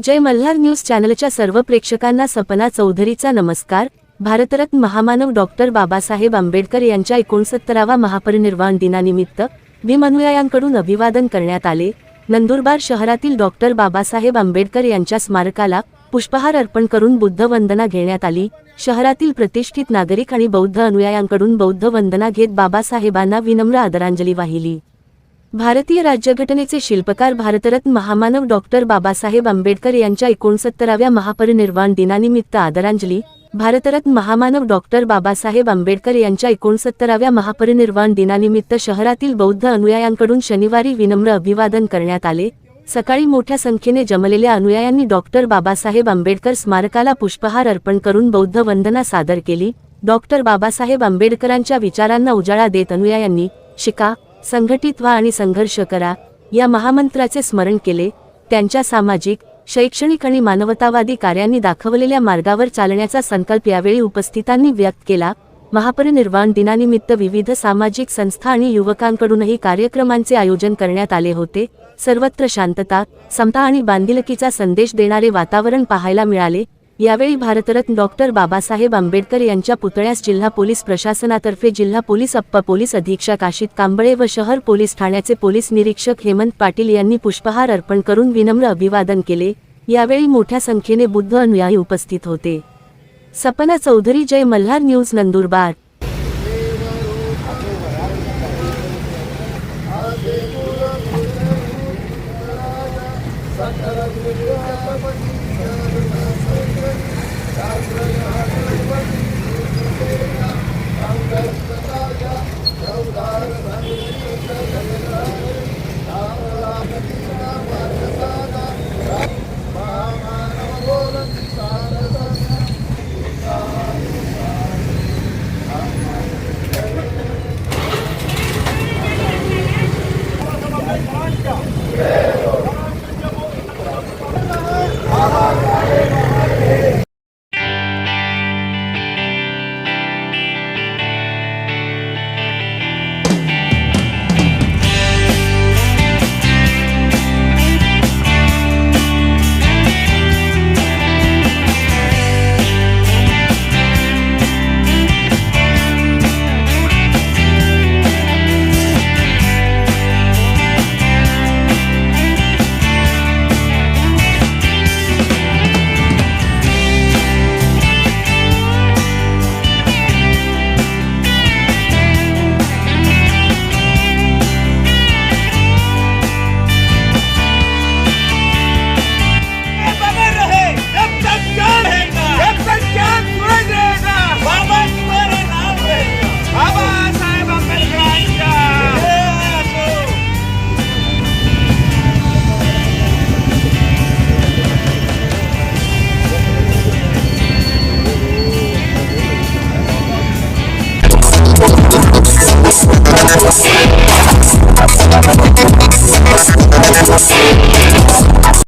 जय Malhar news चॅनलच्या सर्व प्रेक्षकांना सपना चौधरीचा नमस्कार। भारतरत्न महामानव डॉक्टर बाबासाहेब आंबेडकर यांच्या 69वा महापरिनिर्वाण दिनानिमित्त भीम अनुयायांकडून अभिवादन करण्यात आले। नंदुरबार शहरातील डॉक्टर बाबासाहेब आंबेडकर यांच्या स्मारकाला पुष्पहार अर्पण करून बुद्ध वंदना घेण्यात आली। शहरातील प्रतिष्ठित नागरिक आणि बौद्ध अनुयायांकडून बौद्ध वंदना घेत बाबासाहेबांना विनम्र आदरांजली वाहिली। भारतीय राज्यघटनेचे शिल्पकार भारतरत्न महामानव डॉक्टर बाबासाहेब आंबेडकर यांच्या 69व्या महापरिनिर्वाण दिनानिमित्त आदरांजली। भारतरत्न महामानव डॉक्टर बाबासाहेब आंबेडकर यांच्या 69व्या महापरिनिर्वाण दिनानिमित्त शहरातील बौद्ध अनुयायांकडून शनिवारी विनम्र अभिवादन करण्यात आले। सकाळी मोठ्या संख्येने जमलेल्या अनुयायांनी डॉक्टर बाबासाहेब आंबेडकर स्मारकाला पुष्पहार अर्पण करून बौद्ध वंदना सादर केली। डॉक्टर बाबासाहेब आंबेडकरांच्या विचारांना उजाळा देत अनुयायांनी शिका, संघटित व्हा आणि संघर्ष करा या महामंत्राचे स्मरण केले। त्यांच्या सामाजिक, शैक्षणिक आणि मानवतावादी कार्यांनी दाखवलेल्या मार्गावर चालण्याचा संकल्प यावेळी उपस्थितांनी व्यक्त केला। महापरिनिर्वाण दिनानिमित्त विविध सामाजिक संस्था आणि युवकांकडूनही कार्यक्रमांचे आयोजन करण्यात आले होते। सर्वत्र शांतता, समता आणि बांधिलकीचा संदेश देणारे वातावरण पाहायला मिळाले। यावेळी भारतरत्न डॉक्टर बाबासाहेब आंबेडकर यांच्या पुतळ्यास जिल्हा पोलीस प्रशासनातर्फे जिल्हा पोलीस अप्पर पोलीस अधीक्षक आशित कांबळे व शहर पोलीस ठाण्याचे पोलीस निरीक्षक हेमंत पाटील यांनी पुष्पहार अर्पण करून विनम्र अभिवादन केले। यावेळी मोठ्या संख्येने बुद्ध अनुयायी उपस्थित होते। सपना चौधरी, जय मल्हार न्यूज, नंदुरबार।